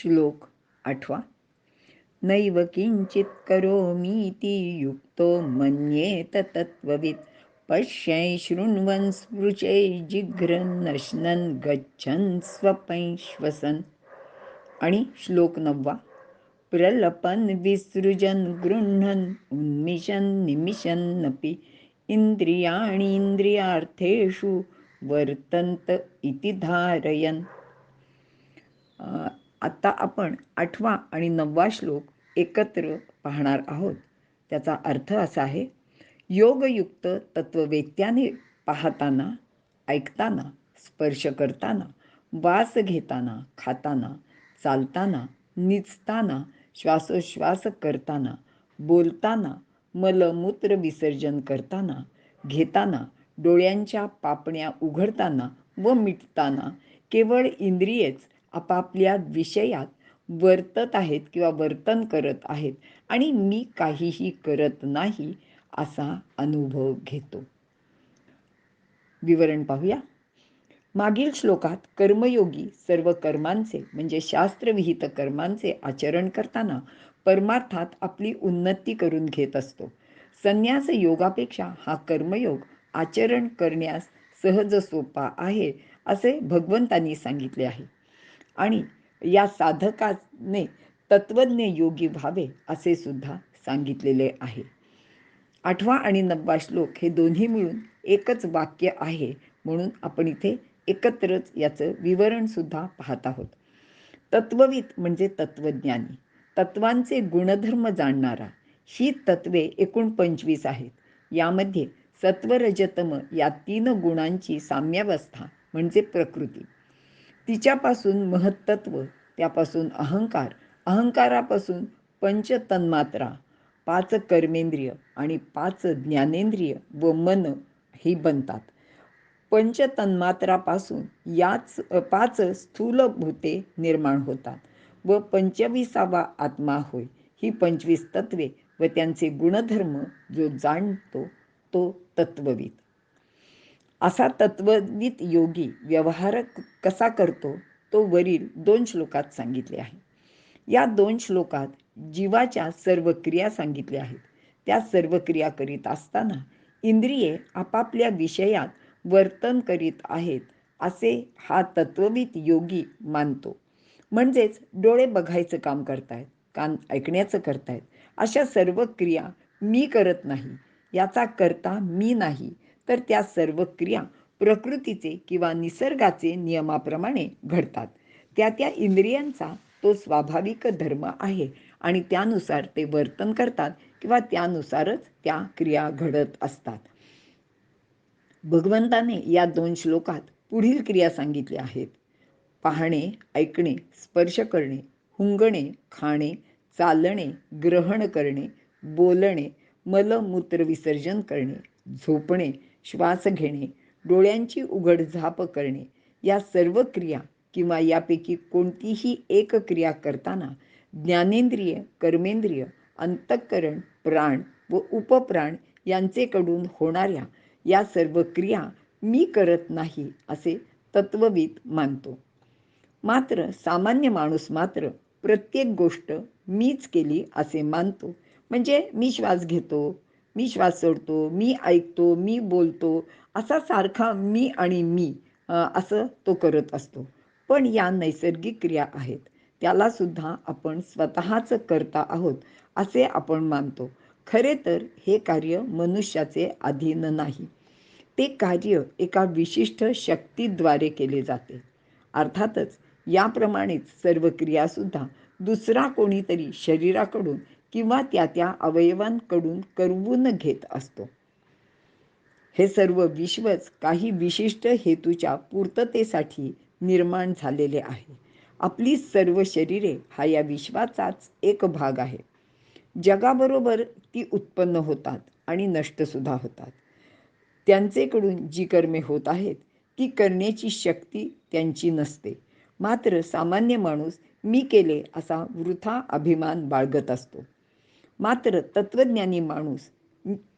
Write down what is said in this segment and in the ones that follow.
श्लोक 8. नैव किंचित करोमीति युक्तो मन्येत तत्त्ववित् पश्यै शृण्वन् स्पृशै जिघ्रन् नश्नन् गच्छन् स्वपैश्वसन्. आणि श्लोक 9. प्रलपन् विसृजन् गृह्णन् उन्मिषन् निमिषन्नपि इंद्रियार्थेषु वर्तन्त इति धारयन्. आता आपण 8वा आणि 9वा श्लोक एकत्र पाहणार आहोत. त्याचा अर्थ असा आहे: योगयुक्त तत्ववेत्याने पाहताना, ऐकताना, स्पर्श करताना, वास घेताना, खाताना, चालताना, निचताना, श्वासोश्वास करताना, बोलताना, मलमूत्र विसर्जन करताना, घेताना, डोळ्यांच्या पापण्या उघडताना व मिटताना केवळ इंद्रियेच आपापल्या विषयात वर्तत आहेत किंवा वर्तन करत आहेत आणि मी काहीही करत नाही असा अनुभव घेतो. विवरण पाहूया. मागील श्लोकात कर्मयोगी सर्व कर्मांचे म्हणजे शास्त्रविहित कर्मांचे आचरण करताना परमार्थात आपली उन्नती करून घेत असतो. संन्यास योगापेक्षा हा कर्मयोग आचरण करण्यास सहज सोपा आहे असे भगवंतांनी सांगितले आहे आणि या साधकाने तत्वज्ञ योगी व्हावे असे सुद्धा सांगितलेले आहे. 8वा आणि 9वा श्लोक हे दोन्ही मिळून एकच वाक्य आहे, म्हणून आपण इथे एकत्रच याचं विवरण सुद्धा पाहत आहोत. तत्ववित म्हणजे तत्वज्ञानी, तत्वांचे गुणधर्म जाणणारा. ही तत्वे एकूण 25 आहेत. यामध्ये सत्वरजतम या 3 गुणांची साम्यावस्था म्हणजे प्रकृती, तिच्यापासून महत्त्व, त्यापासून अहंकार, अहंकारापासून पंचतन्मात्रा, 5 कर्मेंद्रिय आणि 5 ज्ञानेंद्रिय व मन ही बनतात. पंचतन्मात्रापासून याच 5 स्थूल भूते निर्माण होतात व 25वा आत्मा होय. ही 25 तत्वे व त्यांचे गुणधर्म जो जाणतो तो तत्वविद. असा तत्वविद योगी व्यवहार कसा करतो तो वरील 2 श्लोकात सांगितले आहे. या 2 श्लोकात जीवाच्या सर्व क्रिया सांगितल्या आहेत. त्या सर्व क्रिया करीत असताना इंद्रिये आपापल्या विषयात वर्तन करीत आहेत असे हा तत्वविद योगी मानतो. म्हणजेच डोळे बघायचं काम करतायत, कान ऐकण्याचं करतायत, अशा सर्व क्रिया मी करत नाही, याचा करता मी नाही, तर त्या सर्व क्रिया प्रकृतीचे किंवा निसर्गाचे नियमाप्रमाणे घडतात. त्या त्या इंद्रियांचा तो स्वाभाविक धर्म आहे आणि त्यानुसार ते वर्तन करतात किंवा त्यानुसारच त्या क्रिया घडत असतात. भगवंताने या 2 श्लोकात पुढील क्रिया सांगितल्या आहेत: पाहणे, ऐकणे, स्पर्श करणे, हुंगणे, खाणे, चालणे, ग्रहण करणे, बोलणे, मलमूत्र विसर्जन करणे, झोपणे, श्वास घेणे, डोळ्यांची उघडझाप करणे. या सर्व क्रिया किंवा यापैकी कोणतीही एक क्रिया करताना ज्ञानेंद्रिय, कर्मेंद्रिय, अंतःकरण, प्राण व उपप्राण यांचेकडून होणाऱ्या या सर्व क्रिया मी करत नाही असे तत्वविद मानतो. मात्र सामान्य माणूस मात्र प्रत्येक गोष्ट मीच केली असे मानतो. म्हणजे मी श्वास घेतो, मी श्वास सोडतो, मी ऐकतो, मी बोलतो, असा सारखा मी आणि मी असं तो करत असतो. पण या नैसर्गिक क्रिया आहेत, त्याला सुद्धा आपण स्वतःच करता आहोत असे आपण मानतो. खरे तर हे कार्य मनुष्याचे अधीन नाही. ते कार्य एका विशिष्ट शक्तीद्वारे केले जाते. अर्थातच याप्रमाणेच सर्व क्रियासुद्धा दुसरा कोणीतरी शरीराकडून किंवा त्या त्या अवयवांकडून करवून घेत असतो. हे सर्व विश्वच काही विशिष्ट हेतूच्या पूर्ततेसाठी निर्माण झालेले आहे. आपली सर्व शरीरे हा या विश्वाचाच एक भाग आहे. जगाबरोबर ती उत्पन्न होतात आणि नष्टसुद्धा होतात. त्यांचेकडून जी कर्मे होत आहेत ती करण्याची शक्ती त्यांची नसते. मात्र सामान्य माणूस मी केले असा वृथा अभिमान बाळगत असतो. मात्र तत्वज्ञानी माणूस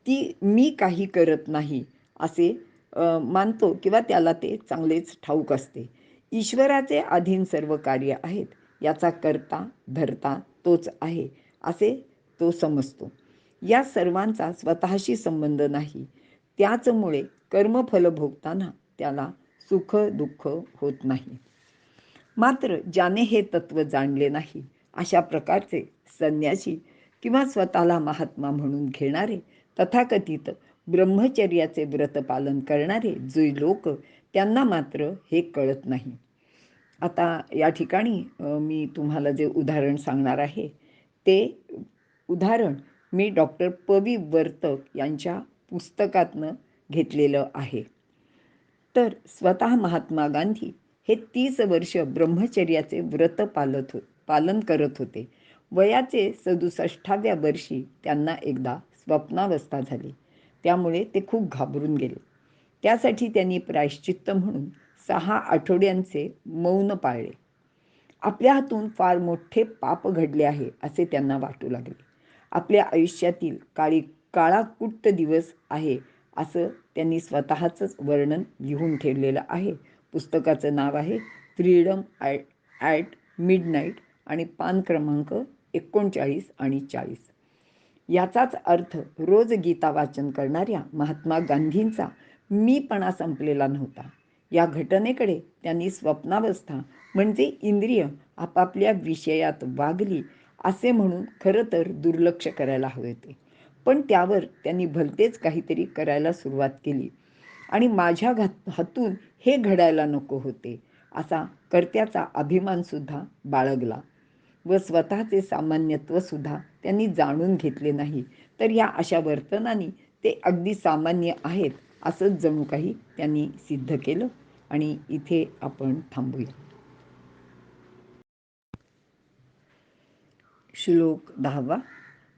ती मी काही करत नाही असे मानतो किंवा त्याला ते चांगलेच ठाऊक असते. ईश्वराचे अधीन सर्व कार्य आहेत याचा करता धरता तोच आहे असे तो समजतो. या सर्वांचा स्वतःशी संबंध नाही. त्याचमुळे कर्मफल भोगताना त्याला सुख दुःख होत नाही. मात्र ज्याने हे तत्व जाणले नाही, अशा प्रकारचे संन्यासी किंवा स्वतःला महात्मा म्हणून घेणारे तथाकथित ब्रह्मचर्याचे व्रत पालन करणारे जे लोक, त्यांना मात्र हे कळत नाही. आता या ठिकाणी मी तुम्हाला जे उदाहरण सांगणार आहे ते उदाहरण मी डॉक्टर पवी वर्तक यांच्या पुस्तकातनं घेतलेलं आहे. तर स्वतः महात्मा गांधी हे 30 वर्ष ब्रह्मचर्याचे व्रत पालन करत होते. वयाचे 67व्या वर्षी त्यांना एकदा स्वप्नावस्था झाली. त्यामुळे ते खूप घाबरून गेले. त्यासाठी त्यांनी प्रायश्चित्त म्हणून 6 आठवड्यांचे मौन पाळले. आपल्या हातून फार मोठे पाप घडले आहे असे त्यांना वाटू लागले. आपल्या आयुष्यातील काळाकुट्ट दिवस आहे असं त्यांनी स्वतःचंच वर्णन लिहून ठेवलेलं आहे. पुस्तकाचं नाव आहे फ्रीडम ॲट मिडनाईट आणि पान क्रमांक 39 आणि 40. याचाच अर्थ रोज गीता वाचन करणाऱ्या महात्मा गांधींचा मीपणा संपलेला नव्हता. या घटनेकडे त्यांनी स्वप्नावस्था म्हणजे इंद्रिय आपापल्या विषयात वागली असे म्हणून खरं तर दुर्लक्ष करायला हवे होते. पण त्यावर त्यांनी भलतेच काहीतरी करायला सुरुवात केली आणि माझ्या हातून हे घडायला नको होते असा कर्त्याचा अभिमानसुद्धा बाळगला व स्वतःचे सामान्यत्वसुद्धा त्यांनी जाणून घेतले नाही. तर या अशा वर्तनाने ते अगदी सामान्य आहेत असंच जणू काही त्यांनी सिद्ध केलं. आणि इथे आपण थांबूया. श्लोक 10.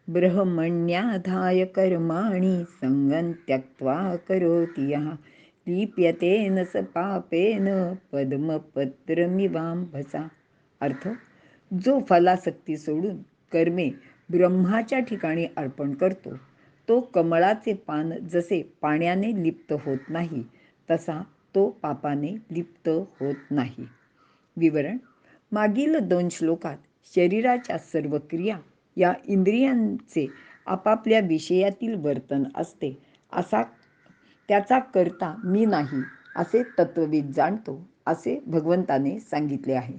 ब्रह्मण्याधाय कर्माणि संगं त्यक्त्वा करोति यः लिप्यतेन स पापेन पद्मपत्रमिवाम्भसा. अर्थ: जो फलासक्ती सोडून कर्मे ब्रह्माच्या ठिकाणी अर्पण करतो, तो कमळाचे पान जसे पाण्याने लिप्त होत नाही, तसा तो पापाने लिप्त होत नाही. विवरण: मागील 2 श्लोकात शरीराच्या सर्व क्रिया या इंद्रियांचे आपापल्या विषयातील वर्तन असते, असा त्याचा करता मी नाही असे तत्वविद जाणतो असे भगवंताने सांगितले आहे.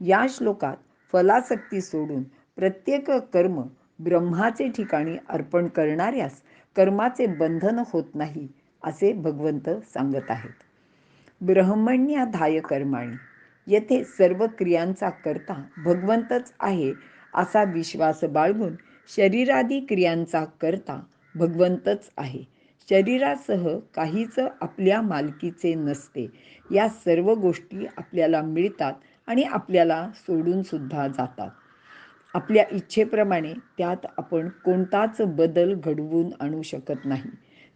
या श्लोकात फलासक्ती सोडून प्रत्येक कर्म ब्रह्माचे ठिकाणी अर्पण करणाऱ्यास कर्माचे बंधन होत नाही असे भगवंत सांगत आहेत. ब्रह्मण्याधाय कर्माणि, येथे सर्व क्रियांचा करता भगवंतच आहे असा विश्वास बाळगून शरीरादी क्रियांचा करता भगवंतच आहे. शरीरासह काहीच आपल्या मालकीचे नसते. या सर्व गोष्टी आपल्याला मिळतात आणि आपल्याला सोडून सुद्धा जातात. आपल्या इच्छेप्रमाणे त्यात आपण कोणताच बदल घडवून आणू शकत नाही.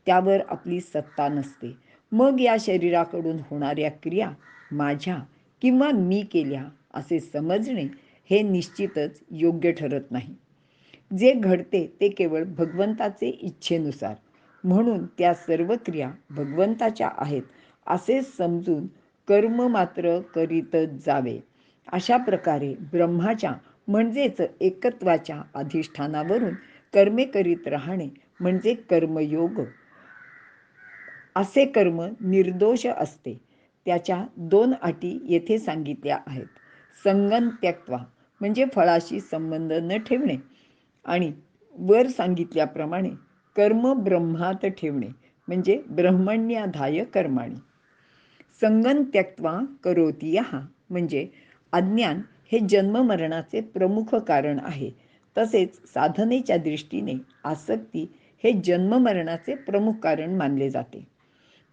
त्यावर आपली सत्ता नसते. मग या शरीराकडून होणाऱ्या क्रिया माझ्या किंवा मी केल्या असे समजणे हे निश्चितच योग्य ठरत नाही. जे घडते ते केवळ भगवंताचे इच्छेनुसार, म्हणून त्या सर्व क्रिया भगवंताच्या आहेत असे समजून कर्म मात्र करीतच जावे. अशा प्रकारे ब्रह्माच्या म्हणजेच एकत्वाच्या अधिष्ठानावरून कर्मे करीत राहणे म्हणजे कर्मयोग. असे कर्म निर्दोष असते. त्याच्या 2 अटी येथे सांगितल्या आहेत. संगं त्यक्त्वा म्हणजे फळाशी संबंध न ठेवणे आणि वर सांगितल्याप्रमाणे कर्म ब्रह्मात ठेवणे म्हणजे ब्रह्मण्याधाय कर्माणि. संगं त्यक्त्वा करोति यः म्हणजे अज्ञान हे जन्ममरणाचे प्रमुख कारण आहे. तसेच साधनेच्या दृष्टीने आसक्ती हे जन्ममरणाचे प्रमुख कारण मानले जाते.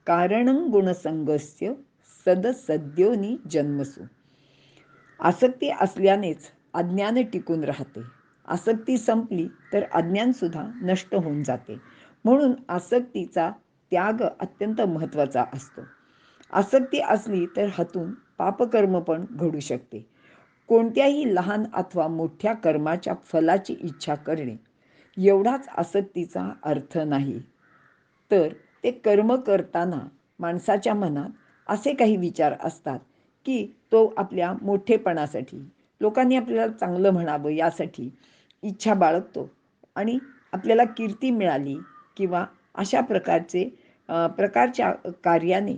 कारणं गुणसंगस्य सदसद्योनी जन्मसु. आसक्ती असल्यानेच अज्ञान टिकून राहते. आसक्ती संपली तर अज्ञानसुद्धा नष्ट होऊन जाते. म्हणून आसक्तीचा त्याग अत्यंत महत्त्वाचा असतो. आसक्ती असली तर हातून पापकर्म पण घडू शकते. कोणत्याही लहान अथवा मोठ्या कर्माच्या फलाची इच्छा करणे एवढाच आसक्तीचा अर्थ नाही. तर ते कर्म करताना माणसाच्या मनात असे काही विचार असतात की तो आपल्या मोठेपणासाठी लोकांनी आपल्याला चांगलं म्हणावं यासाठी इच्छा बाळगतो आणि आपल्याला कीर्ती मिळाली किंवा अशा प्रकारच्या कार्याने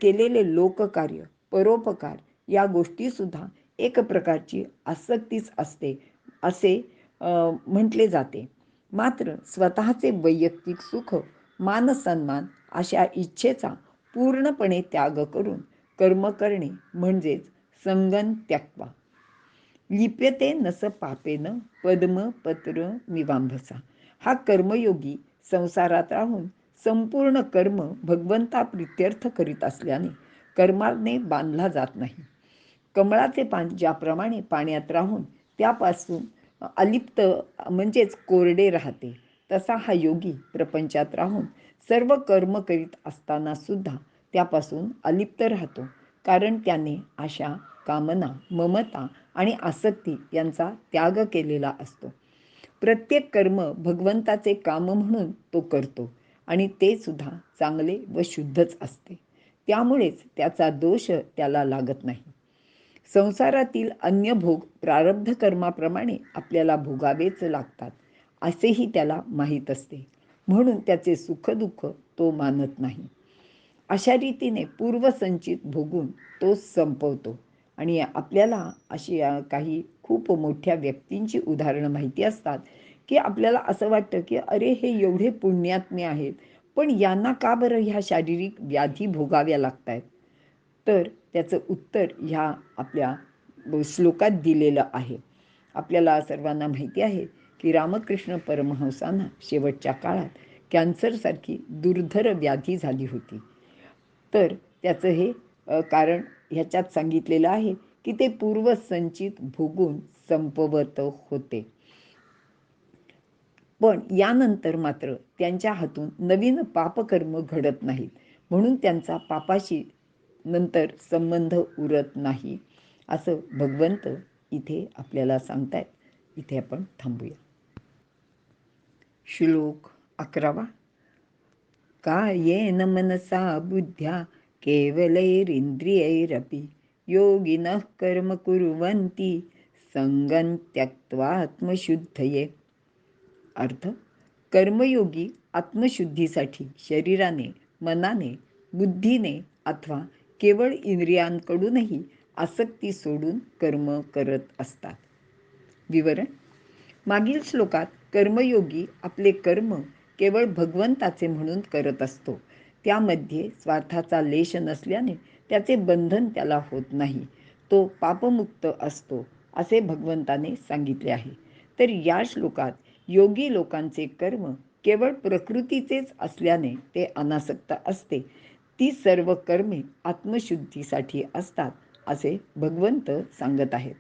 केलेले लोककार्य, परोपकार या गोष्टीसुद्धा एक प्रकारची आसक्तीच असते असे म्हटले जाते. मात्र स्वतःचे वैयक्तिक सुख, मानसन्मान अशा इच्छेचा पूर्णपणे त्याग करून कर्म करणे म्हणजेच संगम त्यक्त्वा. लिप्यते नस पापेन पद्म पत्र मिवांभसा. हा कर्मयोगी संसारात राहून संपूर्ण कर्म भगवंताप्रित्यर्थ करीत असल्याने कर्माने बांधला जात नाही. कमळाचे पान ज्याप्रमाणे पाण्यात राहून त्यापासून अलिप्त म्हणजेच कोरडे राहते, तसा हा योगी प्रपंचात राहून सर्व कर्म करीत असताना सुद्धा त्यापासून अलिप्त राहतो. कारण त्याने आशा, कामना, ममता आणि आसक्ती यांचा त्याग केलेला असतो. प्रत्येक कर्म भगवंताचे काम म्हणून तो करतो आणि ते सुद्धा चांगले व शुद्धच असते. त्यामुळेच त्याचा दोष त्याला लागत नाही. संसारातील अन्य भोग प्रारब्ध कर्माप्रमाणे आपल्याला भोगावेच लागतात असेही त्याला माहीत असते. म्हणून त्याचे सुखदुःख तो मानत नाही. अशा रीतीने पूर्वसंचित भोगून तो संपवतो. आणि आपल्याला अशी काही खूप मोठ्या व्यक्तींची उदाहरणं माहिती असतात की आपल्याला असं वाटतं की अरे हे एवढे पुण्यात्मे आहेत, पण यांना का बरं ह्या शारीरिक व्याधी भोगाव्या लागत आहेत? तर त्याचं उत्तर ह्या आपल्या श्लोकात दिलेलं आहे. आपल्याला सर्वांना माहिती आहे की रामकृष्ण परमहंसांना शेवटच्या काळात कॅन्सरसारखी दुर्धर व्याधी झाली होती. तर त्याचं हे कारण ह्याच्यात सांगितलेलं आहे की ते पूर्वसंचित भोगून संपवत होते. पण यानंतर मात्र त्यांच्या हातून नवीन पापकर्म घडत नाहीत, म्हणून त्यांचा पापाशी नंतर संबंध उरत नाही असं भगवंत इथे आपल्याला सांगतायत. इथे आपण थांबूया. श्लोक 11. कायेन मनसा बुद्ध्या केवलैरिंद्रियैरपि योगिनः कर्म कुर्वन्ति संगं त्यक्त्वा आत्मशुद्धये. अर्थ: कर्मयोगी आत्मशुद्धीसाठी शरीराने, मनाने, बुद्धीने अथवा केवळ इंद्रियांकडूनही आसक्ती सोडून कर्म करत असतात. विवरण: मागील श्लोकात कर्मयोगी आपले कर्म केवळ भगवंताचे म्हणून करत असतो. त्यामध्ये स्वार्थाचा लेश नसल्याने त्याचे बंधन त्याला होत नाही. तो पापमुक्त असतो असे भगवंताने सांगितले आहे. तर या श्लोकात योगी लोकांचे कर्म केवळ प्रकृतीचेच असल्याने ते अनासक्त असते. ती सर्व कर्मे आत्मशुद्धीसाठी असतात असे भगवंत सांगत आहेत.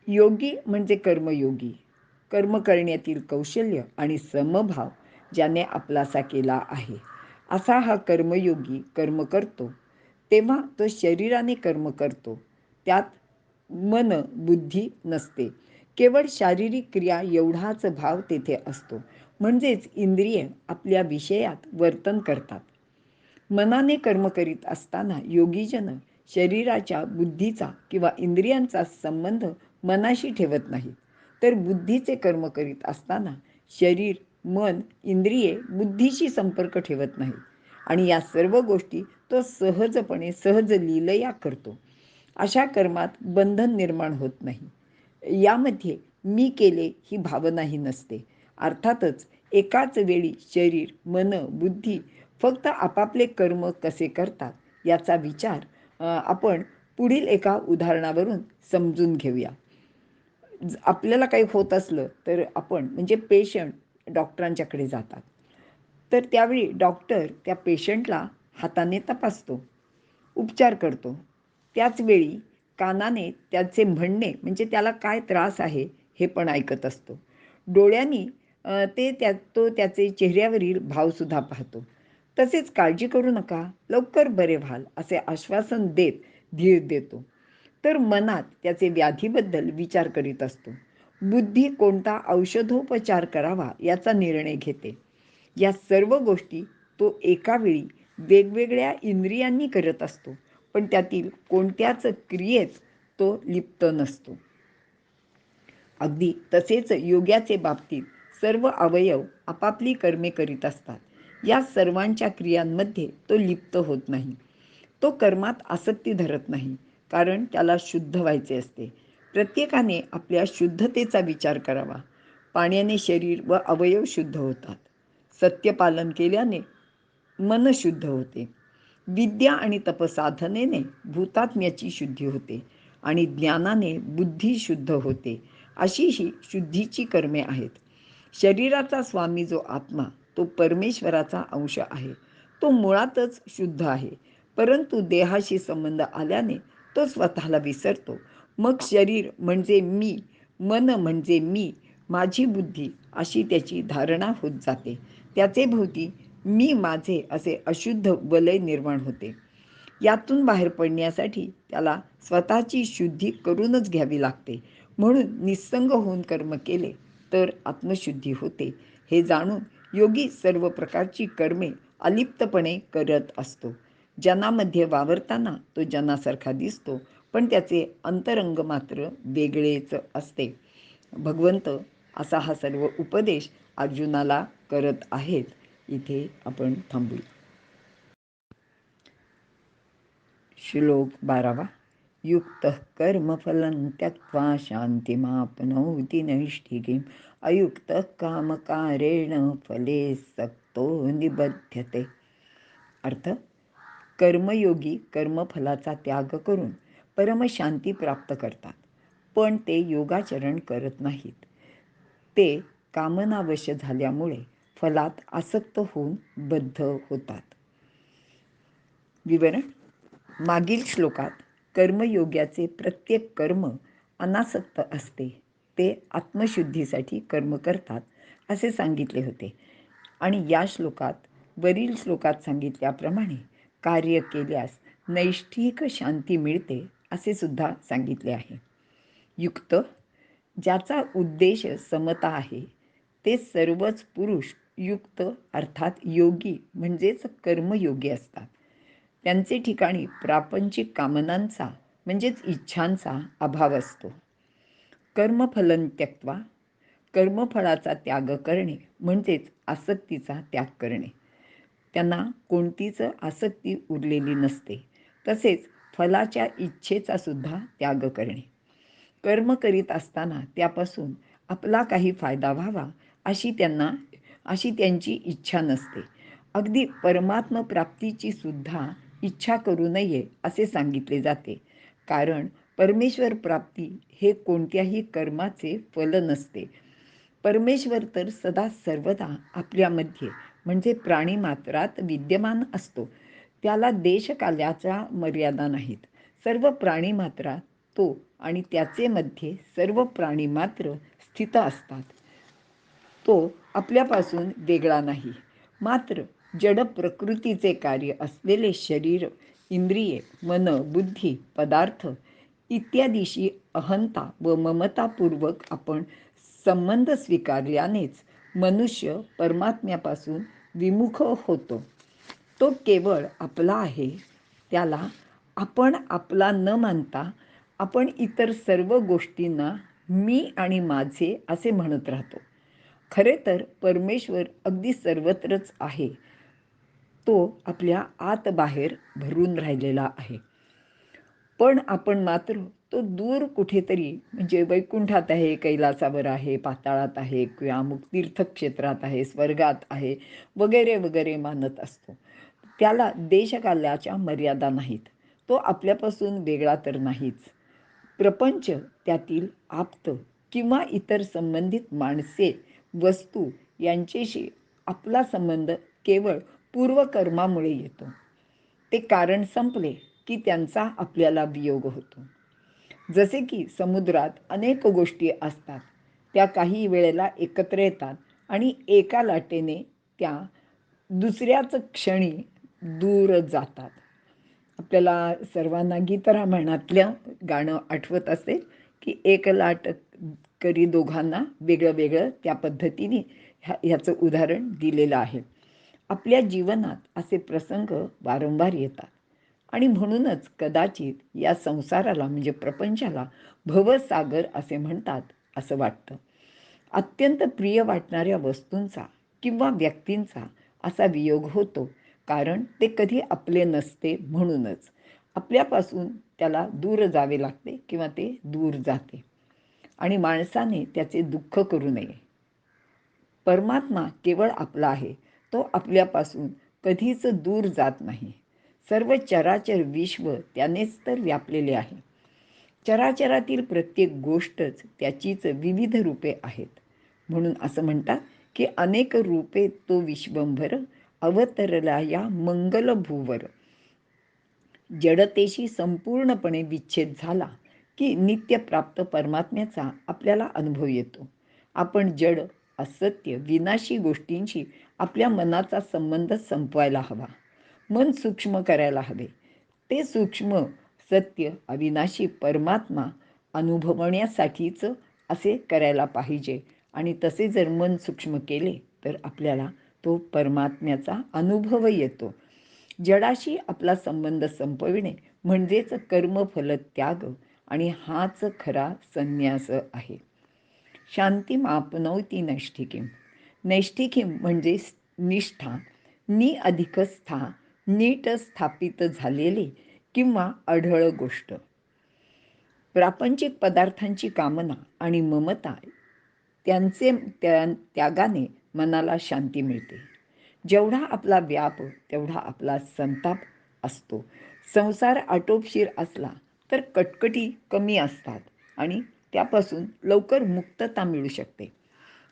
योगी म्हणजे कर्मयोगी. कर्म करण्यातील कौशल्य आणि समभाव ज्याने आपलासा केला आहे असा हा कर्मयोगी कर्म करतो. तेव्हा तो शरीराने कर्म करतो. त्यात मन, बुद्धी नसते. केवळ शारीरिक क्रिया एवढाच भाव तेथे असतो. म्हणजेच इंद्रिय आपल्या विषयात वर्तन करतात. मनाने कर्म करीत असताना योगीजन शरीराच्या, बुद्धीचा किंवा इंद्रियांचा संबंध मनाशी ठेवत नाहीत. तर बुद्धीचे कर्म करीत असताना शरीर, मन, इंद्रिये बुद्धीशी संपर्क ठेवत नाहीत आणि या सर्व गोष्टी तो सहजपणे, सहज लीलया करतो. अशा कर्मात बंधन निर्माण होत नाही. यामध्ये मी केले ही भावनाही नसते. अर्थातच एकाच वेळी शरीर, मन, बुद्धी फक्त आपापले कर्म कसे करतात याचा विचार आपण पुढील एका उदाहरणावरून समजून घेऊया. आपल्याला काही होत असलं तर आपण म्हणजे पेशंट डॉक्टरांच्याकडे जातात. तर त्यावेळी डॉक्टर त्या पेशंटला हाताने तपासतो, उपचार करतो. त्याचवेळी कानाने त्याचे म्हणणे म्हणजे त्याला काय त्रास आहे हे पण ऐकत असतो. डोळ्यांनी तो त्याचे चेहऱ्यावरील भावसुद्धा पाहतो. तसेच काळजी करू नका, लवकर बरे व्हाल असे आश्वासन देत धीर देतो. तर मनात त्याचे व्याधीबद्दल विचार करीत असतो. बुद्धी कोणता औषधोपचार करावा याचा निर्णय घेते. या सर्व गोष्टी तो एका वेळी वेगवेगळ्या इंद्रियांनी करत असतो. पण त्यातील कोणत्याच क्रियेत तो लिप्त नसतो. अगदी तसेच योग्याचे बाबतीत सर्व अवयव आपापली कर्मे करीत असतात. या सर्वांच्या क्रियांमध्ये तो लिप्त होत नाही. तो कर्मात आसक्ती धरत नाही, कारण त्याला शुद्ध व्हायचे असते. प्रत्येकाने आपल्या शुद्धतेचा विचार करावा. पाण्याने शरीर व अवयव शुद्ध होतात. सत्यपालन केल्याने मन शुद्ध होते. विद्या आणि तपसाधनेने भूतात्म्याची शुद्धी होते आणि ज्ञानाने बुद्धी शुद्ध होते. अशी ही शुद्धीची कर्मे आहेत. शरीराचा स्वामी जो आत्मा, तो परमेश्वराचा अंश आहे. तो मुळातच शुद्ध आहे, परंतु देहाशी संबंध आल्याने तो स्वतःला विसरतो. मग शरीर म्हणजे मी, मन म्हणजे मी, माझी बुद्धी अशी त्याची धारणा होत जाते. त्याचे भोवती मी माझे असे अशुद्ध वलय निर्माण होते. यातून बाहेर पडण्यासाठी त्याला स्वतःची शुद्धी करूनच घ्यावी लागते. म्हणून निस्संग होऊन कर्म केले तर आत्मशुद्धी होते. हे जाणून योगी सर्व प्रकारची कर्मे अलिप्तपणे करत असतो. जनामध्ये वावरताना तो जनासारखा दिसतो, पण त्याचे अंतरंग मात्र वेगळेच असते. भगवंत असा हा सर्व उपदेश अर्जुनाला करत आहेत. इथे आपण थांबूया. श्लोक 12. युक्तः कर्मफलं त्यक्त्वा शान्तिमाप्नोति नैष्ठिकीम् अयुक्तः कामकारेण फले सक्तो निबध्यते. अर्थ: कर्मयोगी कर्मफलाचा त्याग करून परमशांती प्राप्त करतात, पण ते योगाचरण करत नाहीत. ते कामनावश झाल्यामुळे फलात आसक्त होऊन बद्ध होतात. विवरण: मागील श्लोकात कर्मयोग्याचे प्रत्येक कर्म अनासक्त असते. ते आत्मशुद्धीसाठी कर्म करतात असे सांगितले होते. आणि या श्लोकात वरील श्लोकात सांगितल्याप्रमाणे कार्य केल्यास नैष्ठिक शांती मिळते असे सुद्धा सांगितले आहे. युक्त, ज्याचा उद्देश समता आहे, ते सर्वच पुरुष युक्त अर्थात योगी म्हणजेच कर्मयोगी असतात. त्यांचे ठिकाणी प्रापंचिक कामनांचा म्हणजेच इच्छांचा अभाव असतो. कर्मफलं त्यक्त्वा, कर्मफळाचा त्याग करणे म्हणजेच आसक्तीचा त्याग करणे. त्यांना कोणतीच आसक्ती उरलेली नसते. तसेच फलाच्या इच्छेचा सुद्धा त्याग करणे. कर्म करीत असताना त्यापासून आपला काही फायदा व्हावा अशी त्यांची इच्छा नसते. अगदी परमात्म प्राप्तीची सुद्धा इच्छा करू नये असे सांगितले जाते. कारण परमेश्वर प्राप्ती हे कोणत्याही कर्माचे फल नसते. परमेश्वर तर सदा सर्वदा आपल्यामध्ये म्हणजे प्राणीमात्रात विद्यमान असतो. त्याला देशकाल्याच्या मर्यादा नाहीत. सर्व प्राणीमात्रात तो आणि त्याचे मध्ये सर्व प्राणीमात्र स्थित असतात. तो आपल्यापासून वेगळा नाही. मात्र जड प्रकृतीचे कार्य असलेले शरीर, इंद्रिये, मन, बुद्धी, पदार्थ इत्यादीशी अहंता व ममतापूर्वक आपण संबंध स्वीकारल्यानेच मनुष्य परमात्म्यापासून विमुख होतो. तो केवळ आपला आहे. त्याला आपण आपला न मानता आपण इतर सर्व गोष्टींना मी आणि माझे असे म्हणत राहतो. खरे तर परमेश्वर अगदी सर्वत्रच आहे. तो आपल्या आत बाहेर भरून राहिलेला आहे. पण आपण मात्र तो दूर कुठेतरी म्हणजे वैकुंठात आहे, कैलासावर आहे, पाताळात आहे किंवा अमुक तीर्थक्षेत्रात आहे, स्वर्गात आहे वगैरे वगैरे मानत असतो. त्याला देशकाल्याच्या मर्यादा नाहीत. तो आपल्यापासून वेगळा तर नाहीच. प्रपंच, त्यातील आप्त किंवा इतर संबंधित माणसे, वस्तू यांच्याशी आपला संबंध केवळ पूर्वकर्मामुळे येतो. ते कारण संपले की त्यांचा आपल्याला वियोग होतो. जसे की समुद्रात अनेक गोष्टी असतात, त्या काही वेळेला एकत्र येतात आणि एका लाटेने त्या दुसऱ्याच क्षणी दूर जातात. आपल्याला सर्वांना गीतरामायणातलं गाणं आठवत असेल की एक लाट करी दोघांना वेगळं वेगळं, त्या पद्धतीने ह्याचं उदाहरण दिलेलं आहे. आपल्या जीवनात असे प्रसंग वारंवार येतात. आणि म्हणूनच कदाचित या संसाराला म्हणजे प्रपंचाला भवसागर असे म्हणतात असं वाटतं. अत्यंत प्रिय वाटणाऱ्या वस्तूंचा किंवा व्यक्तींचा असा वियोग होतो, कारण ते कधी आपले नसते म्हणूनच आपल्यापासून त्याला दूर जावे लागते किंवा ते दूर जाते आणि माणसाने त्याचे दुःख करू नये. परमात्मा केवळ आपला आहे, तो आपल्यापासून कधीच दूर जात नाही. सर्व चराचर विश्व त्यानेच तर व्यापलेले आहे. चराचरातील प्रत्येक गोष्टच त्याचीच विविध रूपे आहेत. म्हणून असं म्हणतात की अनेक रूपे तो विश्वंभर, अवतरला या मंगलभूवर. जडतेशी संपूर्णपणे विच्छेद झाला की नित्यप्राप्त परमात्म्याचा आपल्याला अनुभव येतो. आपण जड, असत्य, विनाशी गोष्टींशी आपल्या मनाचा संबंध संपवायला हवा. मन सूक्ष्म करायला हवे. ते सूक्ष्म सत्य अविनाशी परमात्मा अनुभवण्यासाठीच असे करायला पाहिजे आणि तसे जर मन सूक्ष्म केले तर आपल्याला तो परमात्म्याचा अनुभव येतो. जडाशी आपला संबंध संपविणे म्हणजेच कर्मफल त्याग आणि हाच खरा संन्यास आहे. शांतिमाप्नोति नैष्ठिकीम. नैष्ठिकीम म्हणजे निष्ठा, नि अधिक स्था, नीट स्थापित झालेली किंवा अढळ गोष्ट. प्रापंचिक पदार्थांची कामना आणि ममता त्यागाने मनाला शांती मिळते. जेवढा आपला व्याप तेवढा आपला संताप असतो. संसार आटोपशीर असला तर कटकटी कमी असतात आणि त्यापासून लवकर मुक्तता मिळू शकते.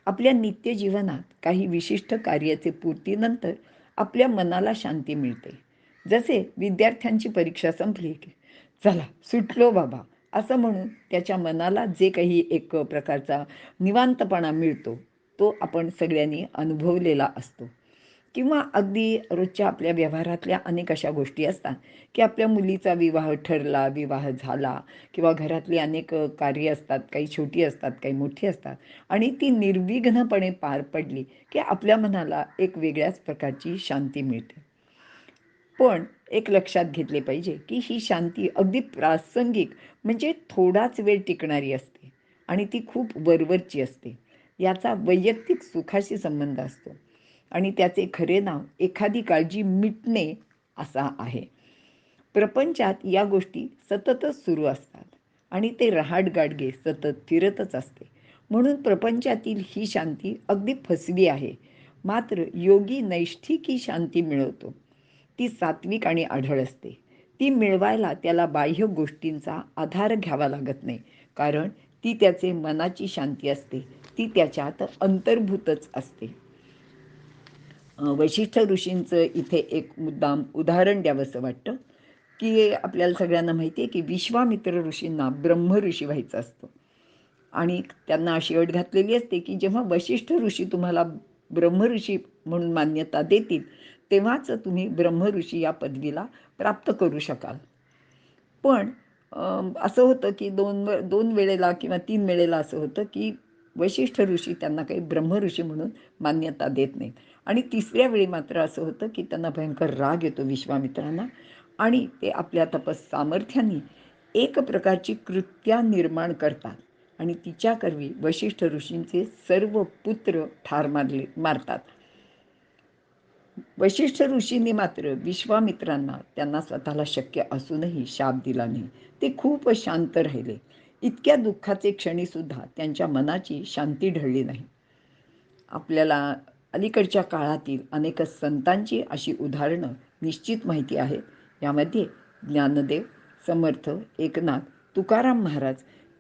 आपल्या नित्यजीवनात काही विशिष्ट कार्याचे पूर्तीनंतर आपल्या मनाला शांती मिळते. जसे विद्यार्थ्यांची परीक्षा संपली की चला सुटलो बाबा असं म्हणून त्याच्या मनाला जे काही एक प्रकारचा निवांतपणा मिळतो तो आपण सगळ्यांनी अनुभवलेला असतो. किंवा अगदी रोजच्या आपल्या व्यवहारातल्या अनेक अशा गोष्टी असतात की आपल्या मुलीचा विवाह ठरला, विवाह झाला किंवा घरातली अनेक कार्य असतात, काही छोटी असतात, काही मोठी असतात आणि ती निर्विघ्नपणे पार पडली की आपल्या मनाला एक वेगळ्याच प्रकारची शांती मिळते. पण एक लक्षात घेतले पाहिजे की ही शांती अगदी प्रासंगिक म्हणजे थोडाच वेळ टिकणारी असते आणि ती खूप वरवरची असते. याचा वैयक्तिक सुखाशी संबंध असतो आणि त्याचे खरे नाव एखादी काळजी मिटणे असा आहे. प्रपंचात या गोष्टी सततच सुरू असतात आणि ते रहाटगाडगे सतत फिरतच असते. म्हणून प्रपंचातील ही शांती अगदी फसवी आहे. मात्र योगी नैष्ठिकी शांती मिळवतो. ती सात्विक आणि आढळ असते. ती मिळवायला त्याला बाह्य गोष्टींचा आधार घ्यावा लागत नाही, कारण ती त्याचे मनाची शांती असते. ती त्याच्यात अंतर्भूतच असते. वशिष्ठ ऋषींचं इथे एक मुद्दाम उदाहरण द्यावंसं वाटतं की आपल्याला सगळ्यांना माहिती आहे की विश्वामित्र ऋषींना ब्रह्मऋषी व्हायचं असतं आणि त्यांना अशी अट घातलेली असते की जेव्हा वशिष्ठ ऋषी तुम्हाला ब्रह्मऋषी म्हणून मान्यता देतील तेव्हाच तुम्ही ब्रह्मऋषी या पदवीला प्राप्त करू शकाल. पण असं होतं की दोन वेळेला किंवा 3 वेळेला असं होतं की वशिष्ठ ऋषी त्यांना काही ब्रह्मऋषी म्हणून मान्यता देत नाहीत आणि 3ऱ्या वेळी मात्र असं होतं की त्यांना भयंकर राग येतो विश्वामित्रांना आणि ते आपल्या तपस सामर्थ्याने एक प्रकारची कृत्या निर्माण करतात आणि तिच्याकरवी वशिष्ठ ऋषींचे सर्व पुत्र ठार मारतात. वशिष्ठ ऋषींनी मात्र विश्वामित्रांना त्यांना स्वतःला शक्य असूनही शाप दिला नाही. ते खूप शांत राहिले. इतक्या दुःखाचे क्षणीसुद्धा त्यांच्या मनाची शांती ढळली नाही. आपल्याला अलीकडच्या काळातील अनेक संतांची अशी उदाहरणं निश्चित माहिती आहेत. यामध्ये ज्ञानदेव, समर्थ, एकनाथ, तुकाराम महाराज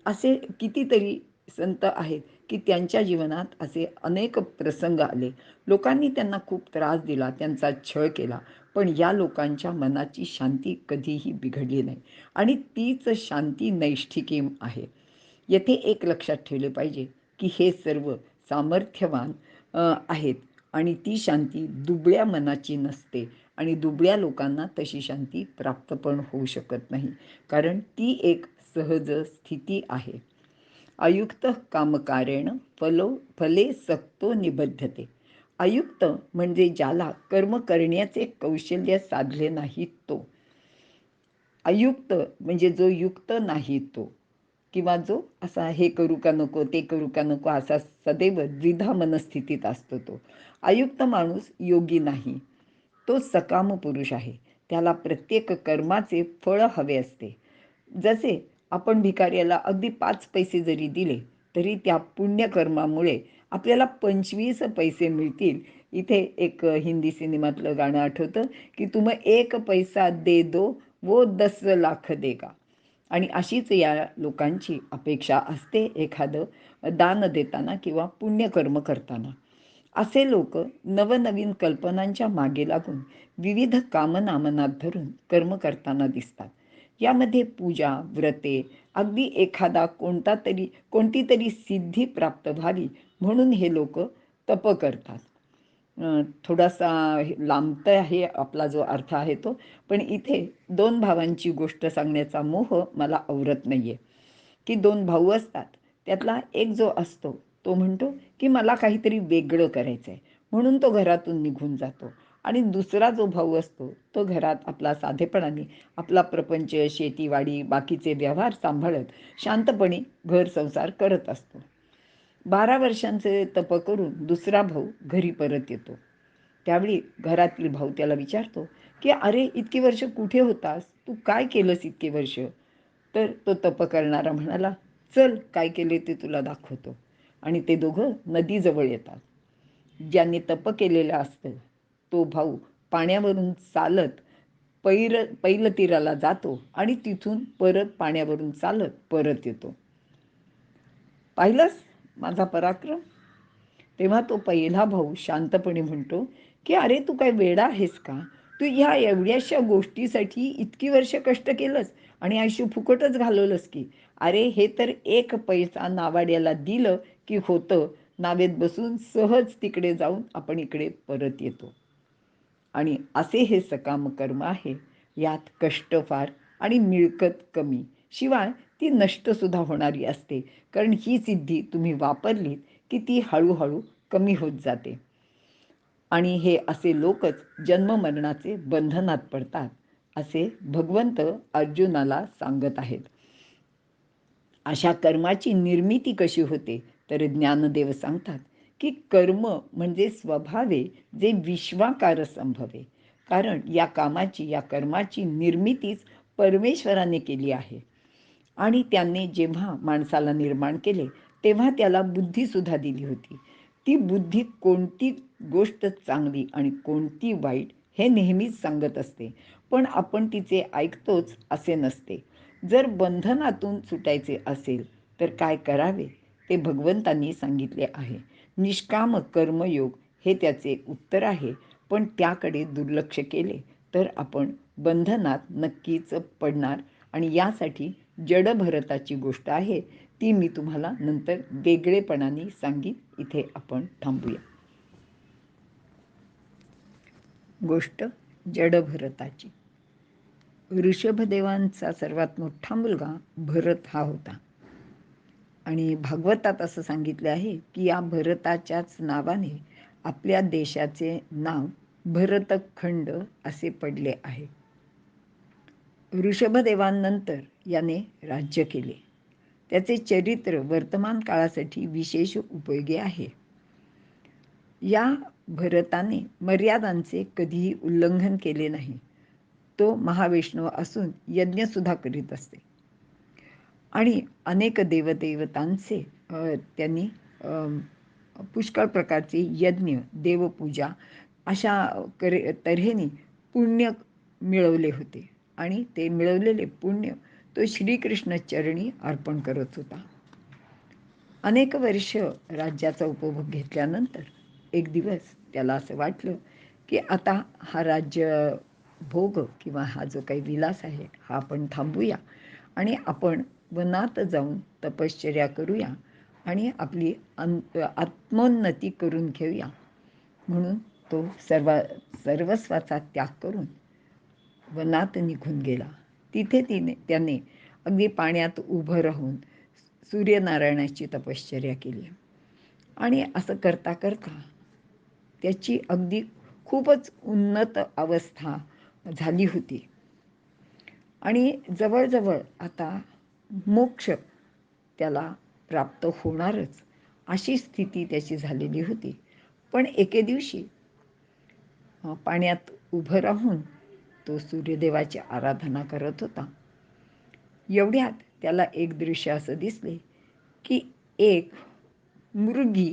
असे कितीतरी संत आहेत की त्यांच्या जीवनात असे अनेक प्रसंग आले. लोकांनी त्यांना खूप त्रास दिला, त्यांचा छळ केला, पण या लोकांच्या मनाची शांती कधीही बिघडली नाही आणि तीच शांती नैष्ठिकीम आहे. येथे एक लक्षात ठेवले पाहिजे की हे सर्व सामर्थ्यवान आहेत आणि ती शांती दुबळ्या मनाची नसते आणि दुबळ्या लोकांना तशी शांती प्राप्त पण होऊ शकत नाही, कारण ती एक सहज स्थिती आहे. अयुक्त कामकारेण फले सक्तो निबद्धते. अयुक्त म्हणजे ज्याला कर्म करण्याचे कौशल्य साधले नाही तो. अयुक्त म्हणजे जो युक्त नाही तो, किंवा जो असा हे करू का नको ते करू का नको असा सदैव द्विधा मनस्थितीत असतो तो. अयुक्त माणूस योगी नाही, तो सकाम पुरुष आहे. त्याला प्रत्येक कर्माचे फळ हवे असते. जसे आपण भिकाऱ्याला अगदी 5 पैसे जरी दिले तरी त्या पुण्यकर्मामुळे आपल्याला 25 पैसे मिळतील. इथे एक हिंदी सिनेमातलं गाणं आठवतं की तुम 1 पैसा दे दो वो 10 लाख देगा. आणि अशीच या लोकांची अपेक्षा असते एखादं दान देताना किंवा पुण्यकर्म करताना. असे लोक नवनवीन कल्पनांच्या मागे लागून विविध कामना मनात धरून कर्म करताना दिसतात. यामध्ये पूजा, व्रते, अगदी एखादा कोणती तरी सिद्धी प्राप्त व्हावी म्हणून हे लोक तप करतात. थोडासा लांबत आहे आपला जो अर्थ आहे तो, पण इथे 2 भावांची गोष्ट सांगण्याचा मोह मला आवरत नाहीये. की 2 भाऊ असतात, त्यातला एक जो असतो तो म्हणतो की मला काहीतरी वेगळं करायचं आहे, म्हणून तो घरातून निघून जातो. आणि दुसरा जो भाऊ असतो तो घरात आपला साधेपणाने आपला प्रपंच, शेतीवाडी, बाकीचे व्यवहार सांभाळत शांतपणे घर संसार करत असतो. 12 वर्षांचे तप करून दुसरा भाऊ घरी परत येतो. त्यावेळी घरातील भाऊ त्याला विचारतो की अरे, इतकी वर्ष कुठे होतास, तू काय केलंस इतके वर्ष? तर तो तप करणारा म्हणाला, चल काय केले ते तुला दाखवतो. आणि ते दोघं नदीजवळ येतात. ज्यांनी तप केलेलं असतं तो भाऊ पाण्यावरून चालत पैल तीराला जातो आणि तिथून परत पाण्यावरून चालत परत येतो. पाहिलंस माझा पराक्रम? तेव्हा तो पहिला भाऊ शांतपणे म्हणतो की अरे, तू काय वेडा आहेस का? तू ह्या एवढ्याशा गोष्टीसाठी इतकी वर्ष कष्ट केलंस आणि आयुष्य फुकटच घालवलंस की. अरे, हे तर 1 पैसा नावाड्याला दिलं की होतं. नावेत बसून सहज तिकडे जाऊन आपण इकडे परत येतो. आणि असे हे सकाम कर्म आहे. यात कष्ट फार आणि मिळकत कमी, शिवाय ती नष्टसुद्धा होणारी असते. कारण ही सिद्धी तुम्ही वापरलीत की ती हळूहळू कमी होत जाते. आणि हे असे लोकच जन्ममरणाचे बंधनात पडतात, असे भगवंत अर्जुनाला सांगत आहेत. अशा कर्माची निर्मिती कशी होते तर ज्ञानदेव सांगतात की कर्म म्हणजे स्वभावे जे विश्वाकार संभवे. कारण या कर्माची निर्मितीच परमेश्वराने केली आहे. आणि त्यांनी जेव्हा माणसाला निर्माण केले तेव्हा त्याला बुद्धीसुद्धा दिली होती. ती बुद्धी कोणती गोष्ट चांगली आणि कोणती वाईट हे नेहमीच सांगत असते, पण आपण तिचे ऐकतोच असे नसते. जर बंधनातून सुटायचे असेल तर काय करावे ते भगवंतांनी सांगितले आहे. निष्काम कर्मयोग हे त्याचे उत्तर आहे. पण त्याकडे दुर्लक्ष केले तर आपण बंधनात नक्कीच पडणार. आणि यासाठी जडभरताची गोष्ट आहे, ती मी तुम्हाला नंतर वेगळेपणाने सांगीन. इथे आपण थांबूया. गोष्ट जडभरताची. ऋषभदेवांचा सर्वात मोठा मुलगा भरत हा होता. आणि भागवतात असं सांगितले आहे की या भरताच्याच नावाने आपल्या देशाचे नाव भरतखंड असे पडले आहे. ऋषभदेवांनंतर याने राज्य केले. त्याचे चरित्र वर्तमान काळासाठी विशेष उपयोगी आहे. या भरताने मर्यादांचे कधीही उल्लंघन केले नाही. तो महाविष्णू असून यज्ञसुद्धा करीत असते. आणि अनेक देवदेवतांचे त्यांनी पुष्कळ प्रकारचे यज्ञ, देवपूजा अशा तऱ्हेने पुण्य मिळवले होते. आणि ते मिळवलेले पुण्य तो श्रीकृष्ण चरणी अर्पण करत होता. अनेक वर्ष राज्याचा उपभोग घेतल्यानंतर एक दिवस त्याला असं वाटलं की आता हा राज्य भोग किंवा हा जो काही विलास आहे हा आपण थांबूया आणि आपण वनात जाऊन तपश्चर्या करूया आणि आपली आत्मोन्नती करून घेऊया. म्हणून तो सर्वस्वाचा त्याग करून वनात निघून गेला. तिथे त्याने अगदी पाण्यात उभं राहून सूर्यनारायणाची तपश्चर्या केली. आणि असं करता करता त्याची अगदी खूपच उन्नत अवस्था झाली होती. आणि जवळजवळ आता मोक्ष त्याला प्राप्त होणारच अशी स्थिती त्याची झालेली होती. पण एके दिवशी पाण्यात उभं राहून तो सूर्यदेवाची आराधना करत होता. एवढ्यात त्याला एक दृश्य असं दिसले की एक मृगी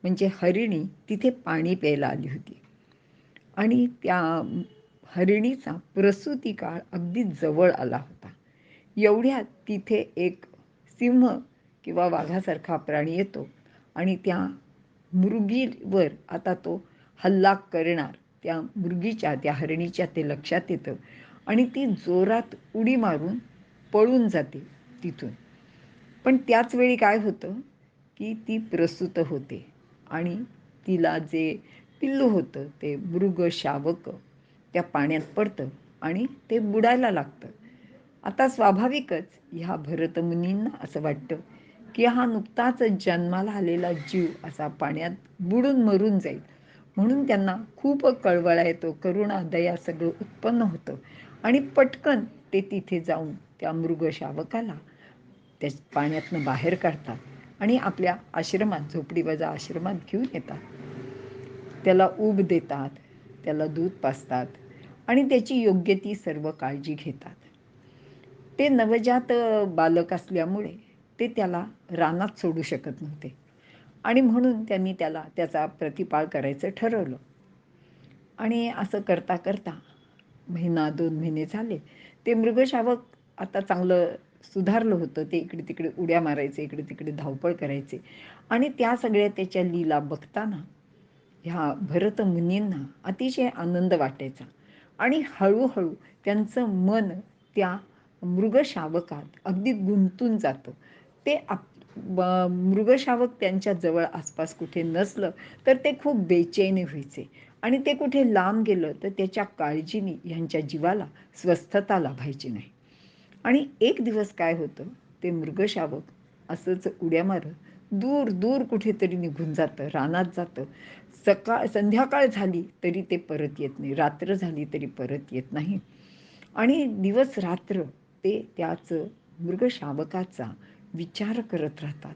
म्हणजे हरिणी तिथे पाणी प्यायला आली होती आणि त्या हरिणीचा प्रसूती काळ अगदी जवळ आला होता. एवढ्यात तिथे एक सिंह किंवा वाघासारखा प्राणी येतो आणि त्या मृगीवर आता तो हल्ला करणार. त्या मृगीच्या त्या हरिणीच्या ते लक्षात येतं आणि ती जोरात उडी मारून पळून जाते तिथून. पण त्याच वेळी काय होतं की ती प्रसूत होते आणि तिला जे पिल्लू होतं ते मृग शावक त्या पाण्यात पडतं आणि ते बुडायला लागतं. आता स्वाभाविकच ह्या भरतमुनींना असं वाटतं की हा नुकताच जन्माला आलेला जीव असा पाण्यात बुडून मरून जाईल. म्हणून त्यांना खूप कळवळा येतो, करुणा दया सगळं उत्पन्न होतं आणि पटकन ते तिथे जाऊन त्या मृगशावकाला त्या पाण्यातनं बाहेर काढतात आणि आपल्या आश्रमात झोपडीवजा आश्रमात घेऊन येतात. त्याला ऊब देतात, त्याला दूध पाजतात आणि त्याची योग्य ती सर्व काळजी घेतात. ते नवजात बालक असल्यामुळे ते त्याला रानात सोडू शकत नव्हते आणि म्हणून त्यांनी त्याला त्याचा प्रतिपाळ करायचं ठरवलं. आणि असं करता करता महिना 2 महिने झाले. ते मृगशावक आता चांगलं सुधारलं होतं. ते इकडे तिकडे उड्या मारायचे, इकडे तिकडे धावपळ करायचे आणि त्या सगळ्या त्याच्या लीला बघताना ह्या भरतमुनींना अतिशय आनंद वाटायचा आणि हळूहळू त्यांचं मन त्या मृगशावकात अगदी गुंतून जातं. ते मृगशावक त्यांच्या जवळ आसपास कुठे नसलं तर ते खूप बेचैनी व्हायचे आणि ते कुठे लांब गेलं तर त्याच्या काळजीने ह्यांच्या जीवाला स्वस्थता लाभायची नाही. आणि एक दिवस काय होतं, ते मृगशावक असंच उड्या मारत दूर दूर कुठेतरी निघून जातं, रानात जातं. संध्याकाळ झाली तरी ते परत येत नाही, रात्र झाली तरी परत येत नाही आणि दिवस रात्र ते त्याच मृगशावकाचा विचार करत राहतात.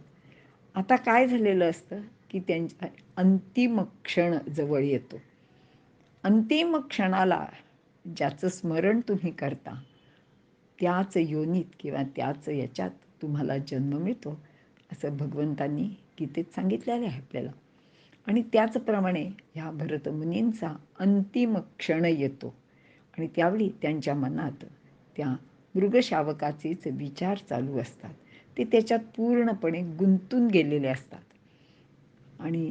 आता काय झालेलं असतं की त्यांच्या अंतिम क्षण जवळ येतो. अंतिम क्षणाला ज्याचं स्मरण तुम्ही करता त्याच योनीत किंवा त्याच याच्यात तुम्हाला जन्म मिळतो असं भगवंतांनी गीतेत सांगितलेलं आहे आपल्याला. आणि त्याचप्रमाणे ह्या भरतमुनींचा अंतिम क्षण येतो आणि त्यावेळी त्यांच्या मनात त्या मृगशावकाचेच विचार चालू असतात. ते त्याच्यात पूर्णपणे गुंतून गेलेले असतात आणि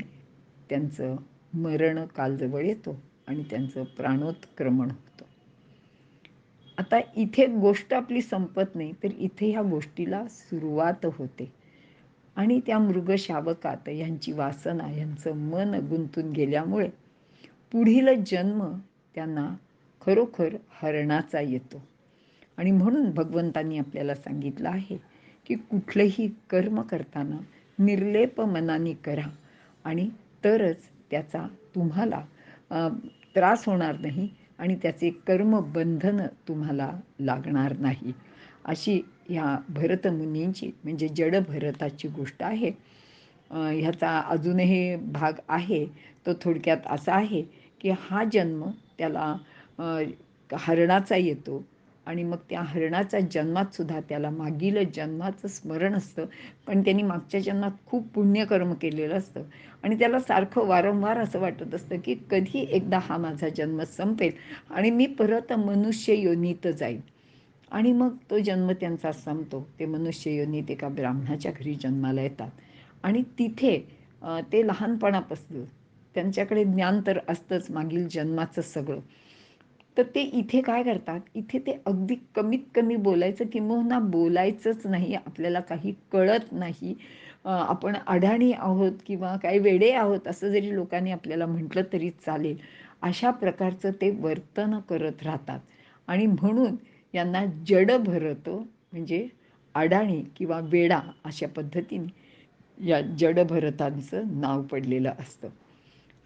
त्यांचं मरण काल जवळ येतो आणि त्यांचं प्राणोत्क्रमण होतं. आता इथे गोष्ट आपली संपत नाही, तर इथे ह्या गोष्टीला सुरुवात होते आणि त्या मृगशावकात यांची वासना, यांचं मन गुंतून गेल्यामुळे पुढील जन्म त्यांना खरोखर हरणाचा येतो. आणि म्हणून भगवंतांनी आपल्याला सांगितलं आहे की कुठलंही कर्म करताना निर्लेप मनाने करा आणि तरच त्याचा तुम्हाला त्रास होणार नाही आणि त्याचे कर्मबंधन तुम्हाला लागणार नाही. अशी ह्या भरतमुनींची म्हणजे जड भरताची गोष्ट आहे. ह्याचा अजूनही भाग आहे. तो थोडक्यात असा आहे की हा जन्म त्याला हरणाचा येतो आणि मग त्या हरणाच्या जन्मात सुद्धा त्याला मागील जन्माचं स्मरण असतं, पण त्यांनी मागच्या जन्मात खूप पुण्यकर्म केलेलं असतं आणि त्याला सारखं वारंवार असं वाटत असतं की कधी एकदा हा माझा जन्म संपेल आणि मी परत मनुष्य योनीत जाईल. आणि मग तो जन्म त्यांचा संपतो. ते मनुष्य योनीत एका ब्राह्मणाच्या घरी जन्माला येतात आणि तिथे ते लहानपणापासून त्यांच्याकडे ज्ञान तर असतंच मागील जन्माचं सगळं. तर ते इथे काय करतात, इथे ते अगदी कमीत कमी बोलायचं किंबहुना बोलायचंच नाही, आपल्याला काही कळत नाही, आपण अडाणी आहोत किंवा काही वेडे आहोत असं जरी लोकांनी आपल्याला म्हटलं तरी चालेल, अशा प्रकारचं ते वर्तन करत राहतात आणि म्हणून यांना जड भरत म्हणजे अडाणी किंवा वेडा अशा पद्धतीने या जड भरतांचं नाव पडलेलं असतं.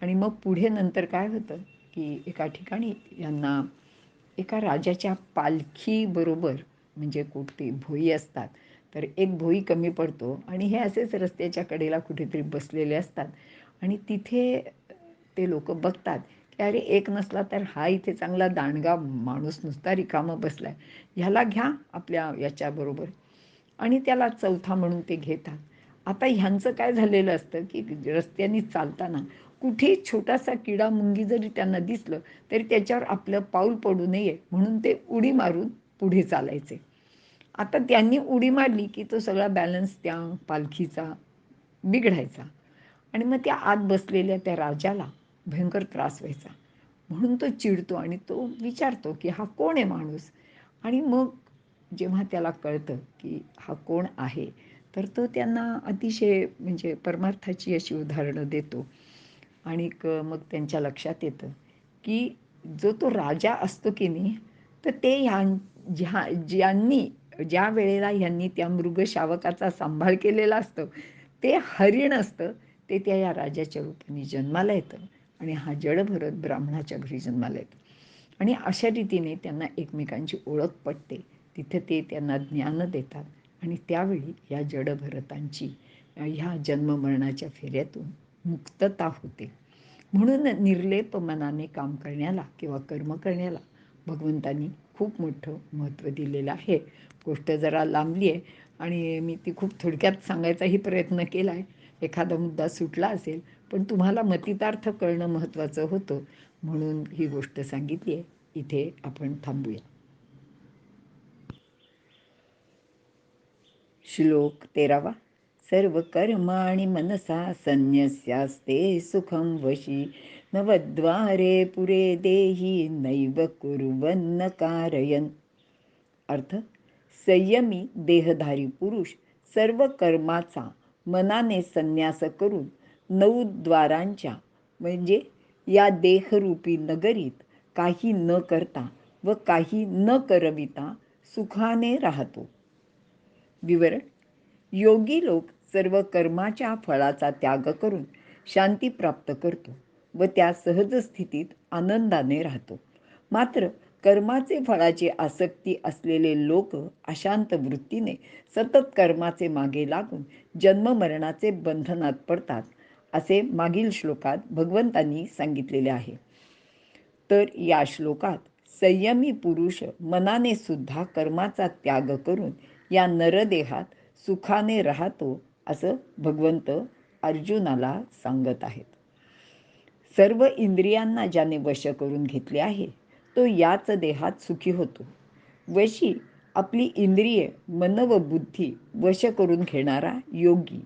आणि मग पुढे नंतर काय होतं की एका ठिकाणी यांना एका राजाच्या पालखीबरोबर, म्हणजे कोणती भोई असतात, तर एक भोई कमी पडतो आणि हे असेच रस्त्याच्या कडेला कुठेतरी बसलेले असतात आणि तिथे ते लोक बघतात की अरे एक नसला तर हा इथे चांगला दांडगा माणूस नुसता रिकामा बसलाय, ह्याला घ्या आपल्या याच्याबरोबर, आणि त्याला चौथा म्हणून ते घेतात. आता ह्यांचं काय झालेलं असतं की रस्त्याने चालताना कुठेही छोटासा किडा मुंगी जरी त्यांना दिसलं तरी त्याच्यावर आपलं पाऊल पडू नये म्हणून ते उडी मारून पुढे चालायचे. आता त्यांनी उडी मारली की तो सगळा बॅलन्स त्या पालखीचा बिघडायचा आणि मग त्या आत बसलेल्या त्या राजाला भयंकर त्रास व्हायचा. म्हणून तो चिडतो आणि तो विचारतो की हा कोण आहे माणूस. आणि मग जेव्हा त्याला कळतं की हा कोण आहे, तर तो त्यांना अतिशय म्हणजे परमार्थाची अशी उदाहरणं देतो. आणि मग त्यांच्या लक्षात येतं की जो तो राजा असतो की नाही, तर ते ज्यांनी ज्या वेळेला ह्यांनी त्या मृगशावकाचा सांभाळ केलेला असतो ते हरिण असतं, ते त्या या राजाच्या रूपाने जन्माला येतं आणि हा जडभरत ब्राह्मणाच्या घरी जन्माला येतो. आणि अशा रीतीने त्यांना एकमेकांची ओळख पटते. तिथे ते त्यांना ज्ञान देतात आणि त्यावेळी या जडभरतांची ह्या जन्ममरणाच्या फेऱ्यातून मुक्तता होते. म्हणून निर्लेप मनाने काम करण्याला किंवा कर्म करण्याला भगवंतांनी खूप मोठं महत्त्व दिलेलं आहे. गोष्ट जरा लांबली आहे आणि मी ती खूप थोडक्यात सांगायचाही प्रयत्न केला आहे. एखादा मुद्दा सुटला असेल, पण तुम्हाला मतितार्थ कळणं महत्त्वाचं होतं म्हणून ही गोष्ट सांगितली आहे. इथे आपण थांबूया. श्लोक 13. सर्व कर्माणि मनसा संन्यस्यास्ते सुखं वशी नवद्वारे पुरे देही नैव कुर्वन्न कारयन्. अर्थ: संयमी देहधारी पुरुष सर्व कर्माचा मनाने संन्यास करून 9 द्वारांच्या म्हणजे या देहरूपी नगरीत काही न करता व काही न करविता सुखाने राहतो. विवरण: योगी लोक सर्व कर्माच्या फळाचा त्याग करून शांती प्राप्त करतो व त्या सहज स्थितीत आनंदाने राहतो. मात्र कर्माचे फळाची आसक्ती असलेले लोक अशांत वृत्तीने सतत कर्माचे मागे लागून जन्ममरणाचे बंधनात पडतात, असे मागील श्लोकात भगवंतांनी सांगितलेले आहे. तर या श्लोकात संयमी पुरुष मनाने सुद्धा कर्माचा त्याग करून या नरदेहात सुखाने राहतो, असं भगवंत अर्जुनाला सांगत आहेत. सर्व इंद्रियांना ज्याने वश करून घेतले आहे तो याच देहात सुखी होतो. वशी आपली इंद्रिये, मन व बुद्धी वश करून घेणारा योगी.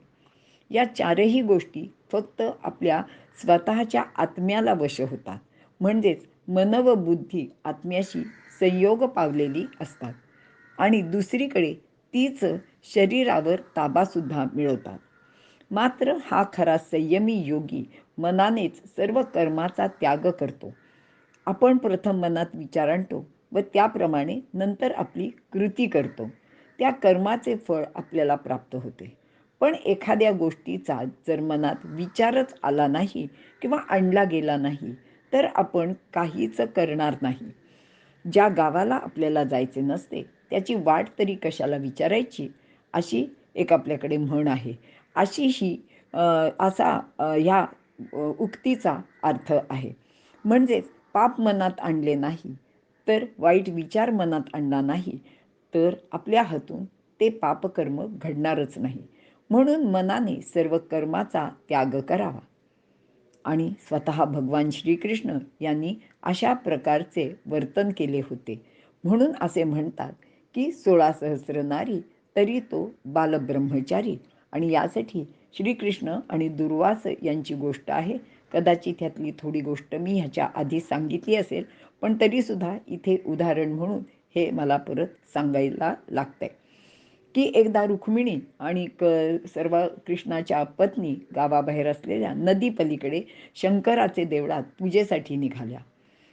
या चारही गोष्टी फक्त आपल्या स्वतःच्या आत्म्याला वश होतात, म्हणजेच मन व बुद्धी आत्म्याशी संयोग पावलेली असतात आणि दुसरीकडे तीच शरीरावर ताबासुद्धा मिळवतात. मात्र हा खरा संयमी योगी मनानेच सर्व कर्माचा त्याग करतो. आपण प्रथम मनात विचार आणतो व त्याप्रमाणे नंतर आपली कृती करतो. त्या कर्माचे फळ आपल्याला प्राप्त होते. पण एखाद्या गोष्टीचा जर मनात विचारच आला नाही किंवा आणला गेला नाही तर आपण काहीच करणार नाही. ज्या गावाला आपल्याला जायचे नसते त्याची वाट तरी कशाला विचारायची, अशी एक आपल्याकडे म्हण आहे. अशी ही असा ह्या उक्तीचा अर्थ आहे. म्हणजेच पाप मनात आणले नाही तर, वाईट विचार मनात आणला नाही तर आपल्या हातून ते पापकर्म घडणारच नाही. म्हणून मनाने सर्व कर्माचा त्याग करावा. आणि स्वतः भगवान श्रीकृष्ण यांनी अशा प्रकारचे वर्तन केले होते. म्हणून असे म्हणतात की 16 सहस्र नारी तरी तो बालब्रह्मचारी. आणि यासाठी श्रीकृष्ण आणि दुर्वास यांची गोष्ट आहे. कदाचित ह्यातली थोडी गोष्ट मी ह्याच्या आधी सांगितली असेल, पण तरीसुद्धा इथे उदाहरण म्हणून हे मला परत सांगायला लागतंय की एकदा रुक्मिणी आणि सर्व कृष्णाच्या पत्नी गावाबाहेर असलेल्या नदी पलीकडे शंकराचे देवळात पूजेसाठी निघाल्या.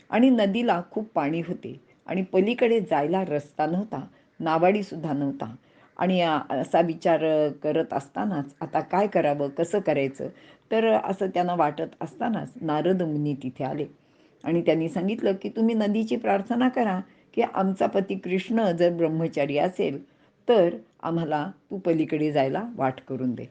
आणि नदीला खूप पाणी होते आणि पलीकडे जायला रस्ता नव्हता, नावाडीसुद्धा नव्हता. आणि असा विचार करत असतानाच आता काय करावं, कसं करायचं, तर असं त्यांना वाटत असतानाच नारद मुनी तिथे आले आणि त्यांनी सांगितलं की तुम्ही नदीची प्रार्थना करा की आमचा पती कृष्ण जर ब्रह्मचारी असेल तर आम्हाला तू पलीकडे जायला वाट करून दे.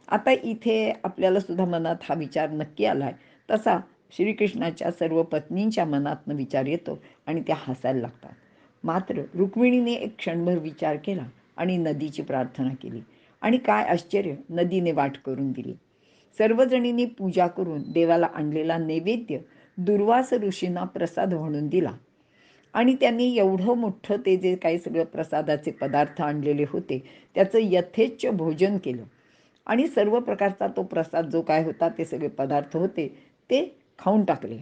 आता इथे आपल्याला सुद्धा मनात हा विचार नक्की आला आहे. तसा श्रीकृष्णाच्या सर्व पत्नींच्या मनातनं विचार येतो आणि त्या हसायला लागतात. मात्र रुक्मिणीने एक क्षणभर विचार केला आणि नदीची प्रार्थना केली आणि काय आश्चर्य, नदीने वाट करून दिली. सर्वजणींनी पूजा करून देवाला आणलेला नैवेद्य दुर्वास ऋषींना प्रसाद म्हणून दिला आणि त्यांनी एवढं मोठं ते जे काही सगळं प्रसादाचे पदार्थ आणलेले होते त्याचं यथेच्छ भोजन केलं आणि सर्व प्रकारचा तो प्रसाद जो काय होता ते सगळे पदार्थ होते ते खाऊन टाकले.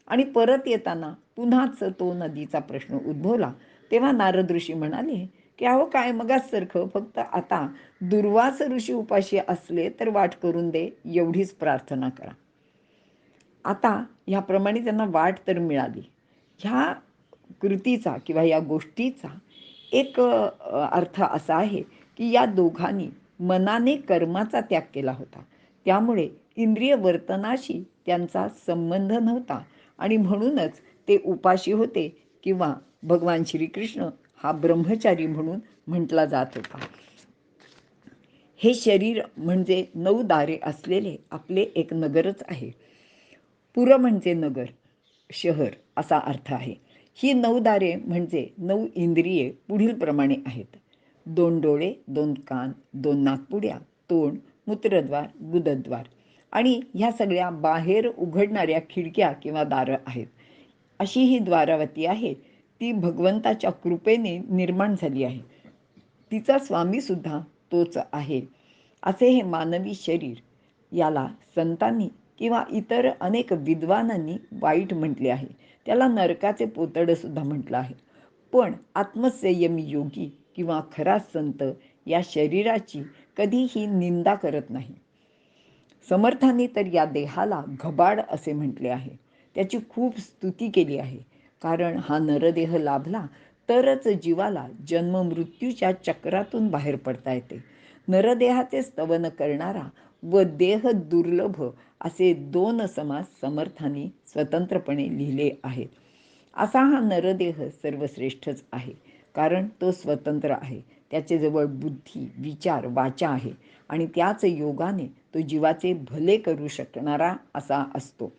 आणि परत येताना पुन्हाच तो नदीचा प्रश्न उद्भवला. तेव्हा नारद ऋषी म्हणाले की अहो काय मगाच सारखं, फक्त आता दुर्वास ऋषी उपाशी असले तर वाट करून दे एवढीच प्रार्थना करा. आता ह्याप्रमाणे त्यांना वाट तर मिळाली. ह्या कृतीचा किंवा या गोष्टीचा एक अर्थ असा आहे की या दोघांनी मनाने कर्माचा त्याग केला होता. त्यामुळे इंद्रिय वर्तनाशी त्यांचा संबंध नव्हता आणि म्हणूनच ते उपाशी होते किंवा भगवान श्रीकृष्ण हा ब्रह्मचारी म्हणून म्हटला जात होता. हे शरीर म्हणजे 9 दारे असलेले आपले एक नगरच आहे. पुर म्हणजे नगर, शहर असा अर्थ आहे. ही 9 दारे म्हणजे 9 इंद्रिये पुढील प्रमाणे आहेत. 2 डोळे, 2 कान, 2 नाकपुड्या, तोंड, मूत्रद्वार, गुदद्वार आणि ह्या सगळ्या बाहेर उघडणाऱ्या खिडक्या किंवा दारं आहेत. अशी ही द्वारावती आहे ती भगवंताच्या कृपेने निर्माण झाली आहे. तिचा स्वामीसुद्धा तोच आहे. असे हे मानवी शरीर, याला संतांनी किंवा इतर अनेक विद्वानांनी वाईट म्हटले आहे. त्याला नरकाचे पोतडंसुद्धा म्हटलं आहे. पण आत्मसंयमी योगी किंवा खरा संत या शरीराची कधीही निंदा करत नाही. समर्थांनी तर या देहाला घबाड असे म्हटले आहे. त्याची खूप स्तुती केली आहे. कारण हा नरदेह लाभला तरच जीवाला जन्ममृत्यूच्या चक्रातून बाहेर पडता येते. नरदेहाचे स्तवन करणारा व देह दुर्लभ असे 2 समास समर्थांनी स्वतंत्रपणे लिहिले आहेत. असा हा नरदेह सर्वश्रेष्ठच आहे. कारण तो स्वतंत्र आहे. त्याच्याजवळ बुद्धी, विचार, वाचा आहे आणि त्याच योगाने तो जीवाचे भले करू शकणारा असा असतो.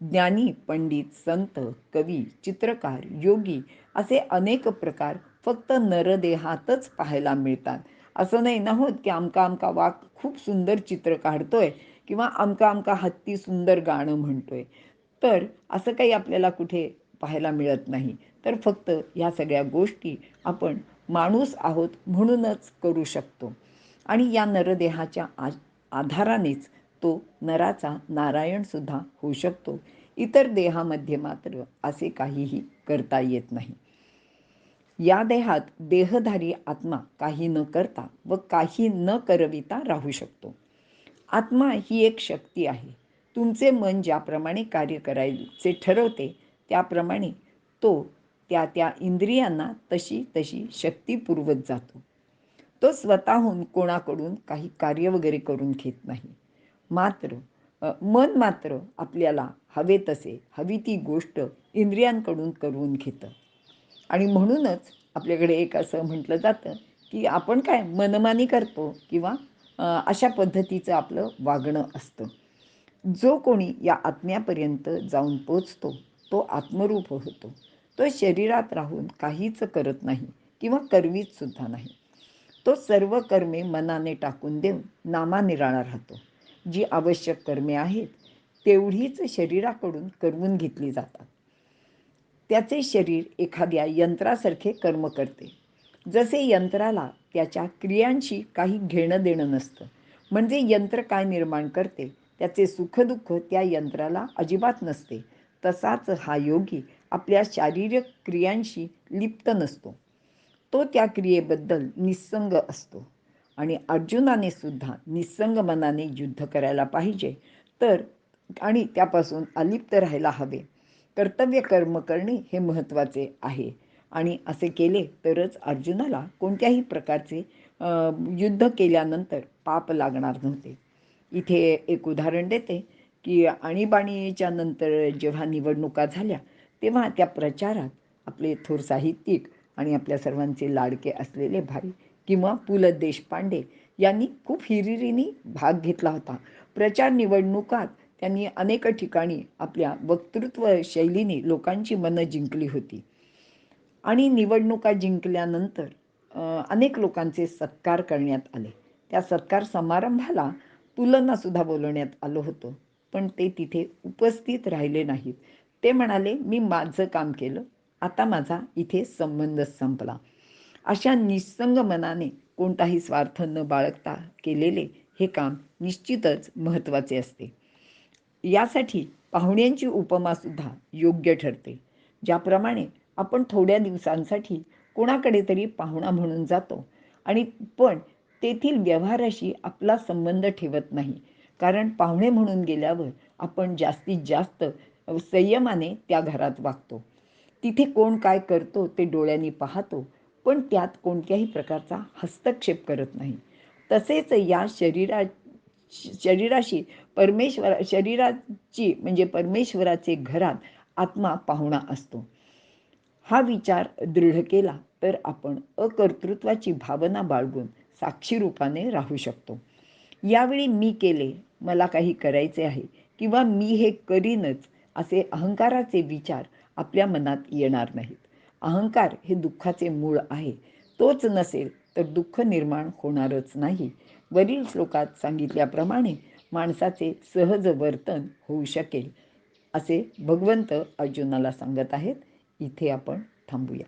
ज्ञानी, पंडित, संत, कवी, चित्रकार, योगी असे अनेक प्रकार फक्त नरदेहातच पाहायला मिळतात. असं नाही ना होत की आमका आमका वाघ खूप सुंदर चित्र काढतोय किंवा आमका आमका हत्ती सुंदर गाणं म्हणतोय. तर असं काही आपल्याला कुठे पाहायला मिळत नाही. तर फक्त ह्या सगळ्या गोष्टी आपण माणूस आहोत म्हणूनच करू शकतो आणि या नरदेहाच्या आधारानेच तो नराचा नारायणसुद्धा होऊ शकतो. इतर देहामध्ये मात्र असे काहीही करता येत नाही. या देहात देहधारी आत्मा काही न करता व काही न करविता राहू शकतो. आत्मा ही एक शक्ती आहे. तुमचे मन ज्याप्रमाणे कार्य करायचे ठरवते त्याप्रमाणे तो त्या त्या इंद्रियांना तशी तशी शक्ती पुरवत जातो. तो स्वतःहून कोणाकडून काही कार्य वगैरे करून घेत नाही. मात्र मन मात्र आपल्याला हवे तसे, हवी ती गोष्ट इंद्रियांकडून करून घेतं आणि म्हणूनच आपल्याकडे एक असं म्हटलं जातं की आपण काय मनमानी करतो किंवा अशा पद्धतीचं आपलं वागणं असतं. जो कोणी या आत्म्यापर्यंत जाऊन पोचतो तो आत्मरूप होतो. तो शरीरात राहून काहीच करत नाही किंवा करवीत सुद्धा नाही. तो सर्व कर्मे मनाने टाकून देऊन नामानिराळा राहतो. जी आवश्यक कर्मे आहेत तेवढीच शरीराकडून करवून घेतली जातात. त्याचे शरीर एखाद्या यंत्रासारखे कर्म करते. जसे यंत्राला त्याच्या क्रियांशी काही घेणं देणं नसतं. म्हणजे यंत्र काय निर्माण करते त्याचे सुखदुःख त्या यंत्राला अजिबात नसते. तसाच हा योगी आपल्या शारीरिक क्रियांशी लिप्त नसतो. तो त्या क्रियेबद्दल निस्संग असतो आणि अर्जुनाने सुद्धा निस्संग मनाने युद्ध करायला पाहिजे तर आणि त्यापासून अलिप्त राहायला हवे. कर्तव्य कर्म करणे हे महत्त्वाचे आहे आणि असे केले तरच अर्जुनाला कोणत्याही प्रकारचे युद्ध केल्यानंतर पाप लागणार नव्हते. इथे एक उदाहरण देते की आणीबाणीच्या नंतर जेव्हा निवडणुका झाल्या तेव्हा त्या प्रचारात आपले थोर साहित्यिक आणि आपल्या सर्वांचे लाडके असलेले भाई किंवा पु ल देशपांडे यांनी खूप हिरिरीने भाग घेतला होता. प्रचार निवडणुकात त्यांनी अनेक ठिकाणी आपल्या वक्तृत्व शैलीने लोकांची मनं जिंकली होती. आणि निवडणुका जिंकल्यानंतर अनेक लोकांचे सत्कार करण्यात आले. त्या सत्कार समारंभाला पुलंना सुद्धा बोलवण्यात आलं होतं, पण ते तिथे उपस्थित राहिले नाहीत. ते म्हणाले, मी माझं काम केलं, आता माझा इथे संबंध संपला. अशा निस्संग मनाने कोणताही स्वार्थ न बाळगता केलेले हे काम निश्चितच महत्त्वाचे असते. यासाठी पाहुण्यांची उपमा सुद्धा योग्य ठरते. ज्याप्रमाणे आपण थोड्या दिवसांसाठी कोणाकडे तरी पाहुणा म्हणून जातो आणि पण तेथील व्यवहाराशी आपला संबंध ठेवत नाही, कारण पाहुणे म्हणून गेल्यावर आपण जास्तीत जास्त संयमाने त्या घरात वागतो. तिथे कोण काय करतो ते डोळ्यांनी पाहतो, पण त्यात कोणत्याही प्रकारचा हस्तक्षेप करत नाही. तसेच या शरीराशी शरीराची म्हणजे परमेश्वराचे घरात आत्मा पाहुणा असतो. हा विचार दृढ केला तर आपण अकर्तृत्वाची भावना बाळगून साक्षी रूपाने राहू शकतो. यावेळी मी केले, मला काही करायचे आहे किंवा मी हे करीनच असे अहंकाराचे विचार आपल्या मनात येणार नाहीत. अहंकार हे दुःखाचे मूळ आहे. तोच नसेल तर दुःख निर्माण होणारच नाही. वरील श्लोकात सांगितल्याप्रमाणे माणसाचे सहज वर्तन होऊ शकेल असे भगवंत अर्जुनाला सांगत आहेत. इथे आपण थांबूया.